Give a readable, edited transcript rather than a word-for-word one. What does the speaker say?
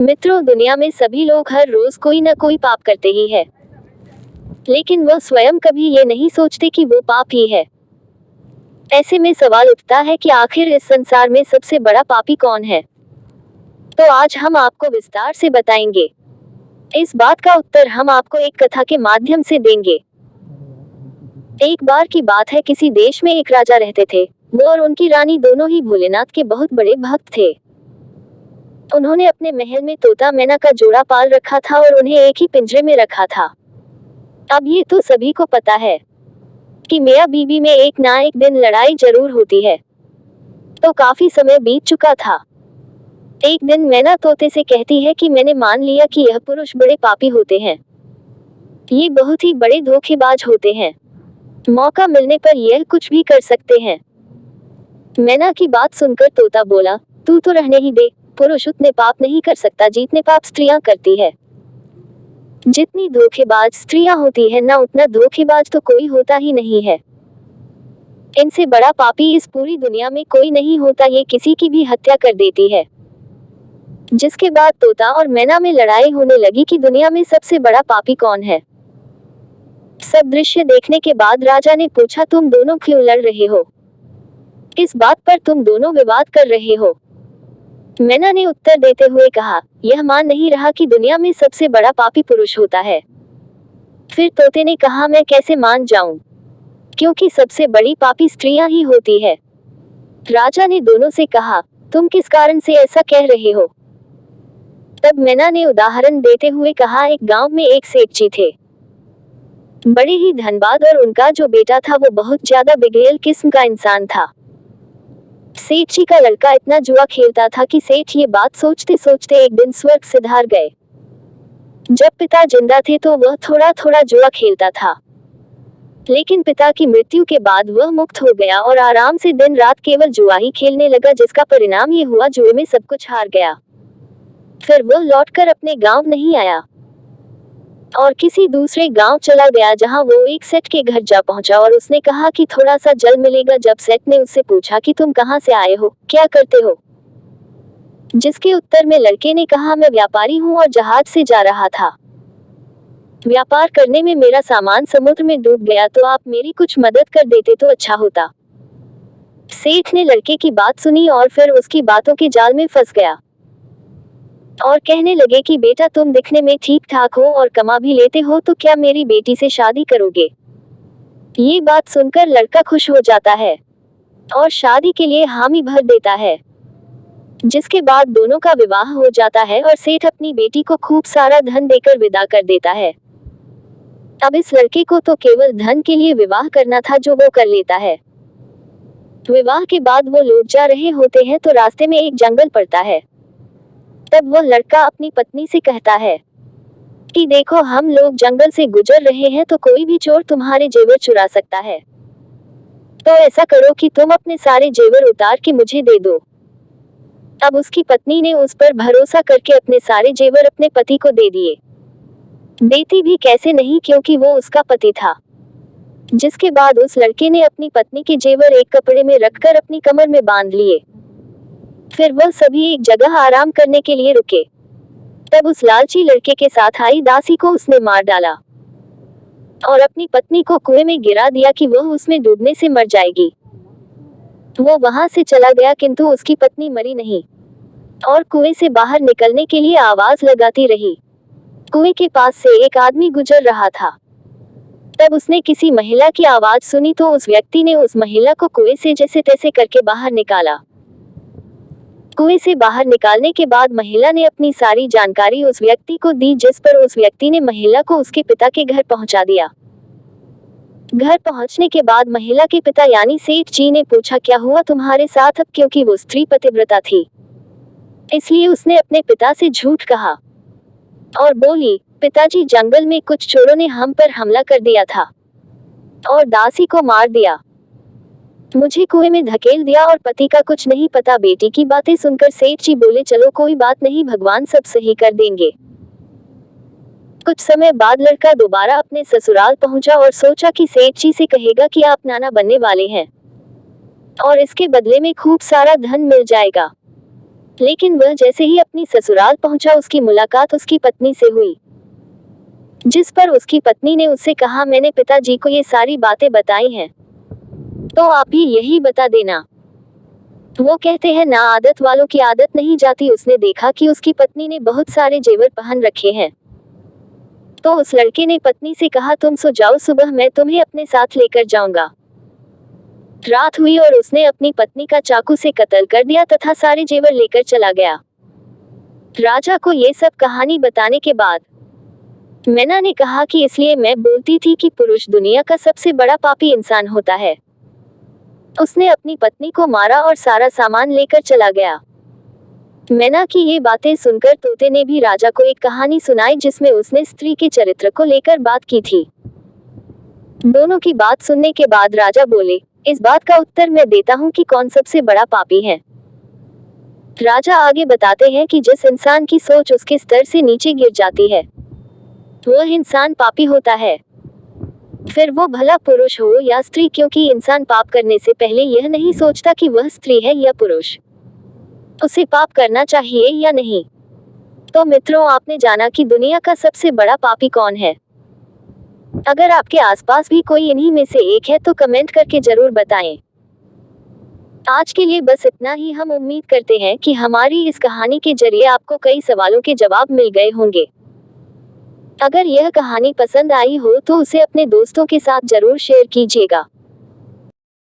मित्रों, दुनिया में सभी लोग हर रोज कोई न कोई पाप करते ही है, लेकिन वह स्वयं कभी ये नहीं सोचते कि वो पाप ही है। ऐसे में सवाल उठता है कि आखिर इस संसार में सबसे बड़ा पापी कौन है। तो आज हम आपको विस्तार से बताएंगे। इस बात का उत्तर हम आपको एक कथा के माध्यम से देंगे। एक बार की बात है, किसी देश में एक राजा रहते थे। वो और उनकी रानी दोनों ही भोलेनाथ के बहुत बड़े भक्त थे। उन्होंने अपने महल में तोता मैना का जोड़ा पाल रखा था और उन्हें एक ही पिंजरे में रखा था। अब ये तो सभी को पता है कि मियां बीवी में एक ना एक दिन लड़ाई जरूर होती है। तो काफी समय बीत चुका था। एक दिन मैना तोते से कहती है कि मैंने मान लिया कि यह पुरुष बड़े पापी होते हैं। ये बहुत ही बड़े धोखेबाज होते हैं। मौका मिलने पर यह कुछ भी कर सकते हैं। मैना की बात सुनकर तोता बोला, तू तो रहने ही दे। पुरुष उतने पाप नहीं कर सकता जितने पाप स्त्रियां करती है। जितनी धोखेबाज स्त्रियां होती है ना, उतना धोखेबाज तो कोई होता ही नहीं है। इनसे बड़ा पापी इस पूरी दुनिया में कोई नहीं होता। ये किसी की भी हत्या कर देती है। जिसके बाद तोता और मैना में लड़ाई होने लगी कि दुनिया में सबसे बड़ा पापी कौन है। सब दृश्य देखने के बाद राजा ने पूछा, तुम दोनों क्यों लड़ रहे हो? किस बात पर तुम दोनों विवाद कर रहे हो? मैना ने उत्तर देते हुए कहा, यह मान नहीं रहा कि दुनिया में सबसे बड़ा पापी पुरुष होता है। फिर तोते ने कहा, मैं कैसे मान जाऊं, क्योंकि सबसे बड़ी पापी स्त्रियां ही होती है। राजा ने दोनों से कहा, तुम किस कारण से ऐसा कह रहे हो? तब मैना ने उदाहरण देते हुए कहा, एक गांव में एक सेठ जी थे, बड़े ही धनबाद, और उनका जो बेटा था वो बहुत ज्यादा बिगड़ैल किस्म का इंसान था। सेठ जी का लड़का इतना जुआ खेलता था कि सेठ ये बात सोचते सोचते एक दिन स्वर्ग सिधार गए। जब पिता जिंदा थे तो वह थोड़ा थोड़ा जुआ खेलता था, लेकिन पिता की मृत्यु के बाद वह मुक्त हो गया और आराम से दिन रात केवल जुआ ही खेलने लगा, जिसका परिणाम ये हुआ जुए में सब कुछ हार गया। फिर वह लौटकर अपने गांव नहीं आया और किसी दूसरे गांव चला गया, जहां वो एक सेठ के घर जा पहुंचा और उसने कहा कि थोड़ा सा जल मिलेगा। जब सेठ ने उससे पूछा कि तुम कहां से आए हो, क्या करते हो, जिसके उत्तर में लड़के ने कहा, मैं व्यापारी हूं और जहाज से जा रहा था। व्यापार करने में मेरा सामान समुद्र में डूब गया, तो आप मेरी कुछ मदद कर देते तो अच्छा होता। सेठ ने लड़के की बात सुनी और फिर उसकी बातों के जाल में फंस गया और कहने लगे कि बेटा, तुम दिखने में ठीक ठाक हो और कमा भी लेते हो, तो क्या मेरी बेटी से शादी करोगे? ये बात सुनकर लड़का खुश हो जाता है और शादी के लिए हामी भर देता है, जिसके बाद दोनों का विवाह हो जाता है और सेठ अपनी बेटी को खूब सारा धन देकर विदा कर देता है। अब इस लड़के को तो केवल धन के लिए विवाह करना था, जो वो कर लेता है। विवाह के बाद वो लोग जा रहे होते हैं तो रास्ते में एक जंगल पड़ता है। तब वह लड़का अपनी पत्नी से कहता है कि देखो, हम लोग जंगल से गुजर रहे हैं, तो कोई भी चोर तुम्हारे जेवर चुरा सकता है। तो ऐसा करो कि तुम अपने सारे जेवर उतार के मुझे दे दो। अब उसकी पत्नी ने उस पर भरोसा करके अपने सारे जेवर अपने पति को दे दिए। देती भी कैसे नहीं, क्योंकि वो उसका पति था। जिसके बाद उस लड़के ने अपनी पत्नी के जेवर एक कपड़े में रखकर अपनी कमर में बांध लिए। फिर वह सभी एक जगह आराम करने के लिए रुके। तब उस लालची लड़के के साथ आई दासी को उसने मार डाला और अपनी पत्नी को कुएं में गिरा दिया कि वह उसमें डूबने से मर जाएगी। वो वहां से चला गया, किंतु उसकी पत्नी मरी नहीं और कुएं से बाहर निकलने के लिए आवाज लगाती रही। कुएं के पास से एक आदमी गुजर रहा था। तब उसने किसी महिला की आवाज सुनी, तो उस व्यक्ति ने उस महिला को कुएं से जैसे तैसे करके बाहर निकाला। कुएं से बाहर निकालने के बाद महिला ने अपनी सारी जानकारी उस व्यक्ति को दी, जिस पर उस व्यक्ति ने महिला को उसके पिता के घर पहुंचा दिया। घर पहुंचने के बाद महिला के पिता यानी सेठ जी ने पूछा, क्या हुआ तुम्हारे साथ? अब क्योंकि वो स्त्री पतिव्रता थी, इसलिए उसने अपने पिता से झूठ कहा और बोली, पिताजी, जंगल में कुछ चोरों ने हम पर हमला कर दिया था और दासी को मार दिया, मुझे कुएं में धकेल दिया और पति का कुछ नहीं पता। बेटी की बातें सुनकर सेठ जी बोले, चलो कोई बात नहीं, भगवान सब सही कर देंगे। कुछ समय बाद लड़का दोबारा अपने ससुराल पहुंचा और सोचा कि सेठ जी से कहेगा कि आप नाना बनने वाले हैं और इसके बदले में खूब सारा धन मिल जाएगा। लेकिन वह जैसे ही अपनी ससुराल पहुंचा उसकी मुलाकात उसकी पत्नी से हुई, जिस पर उसकी पत्नी ने उससे कहा, मैंने पिताजी को ये सारी बातें बताई हैं, तो आप भी यही बता देना। वो कहते हैं, ना, आदत वालों की आदत नहीं जाती। उसने देखा कि उसकी पत्नी ने बहुत सारे जेवर पहन रखे हैं, तो उस लड़के ने पत्नी से कहा, तुम सो जाओ, सुबह मैं तुम्हें अपने साथ लेकर जाऊंगा। रात हुई और उसने अपनी पत्नी का चाकू से कत्ल कर दिया तथा सारे जेवर लेकर चला गया। राजा को ये सब कहानी बताने के बाद मैना ने कहा कि इसलिए मैं बोलती थी कि पुरुष दुनिया का सबसे बड़ा पापी इंसान होता है। उसने अपनी पत्नी को मारा और सारा सामान लेकर चला गया। मैना की ये बातें सुनकर तोते ने भी राजा को एक कहानी सुनाई जिसमें उसने स्त्री के चरित्र को लेकर बात की थी। दोनों की बात सुनने के बाद राजा बोले, इस बात का उत्तर मैं देता हूँ कि कौन सबसे बड़ा पापी है। राजा आगे बताते हैं कि जिस इंसान की सोच उसके स्तर से नीचे गिर जाती है, वह इंसान पापी होता है। फिर वो भला पुरुष हो या स्त्री, क्योंकि इंसान पाप करने से पहले यह नहीं सोचता कि वह स्त्री है या पुरुष, उसे पाप करना चाहिए या नहीं। तो मित्रों, आपने जाना कि दुनिया का सबसे बड़ा पापी कौन है। अगर आपके आसपास भी कोई इन्हीं में से एक है तो कमेंट करके जरूर बताएं। आज के लिए बस इतना ही। हम उम्मीद करते हैं कि हमारी इस कहानी के जरिए आपको कई सवालों के जवाब मिल गए होंगे। अगर यह कहानी पसंद आई हो तो उसे अपने दोस्तों के साथ जरूर शेयर कीजिएगा।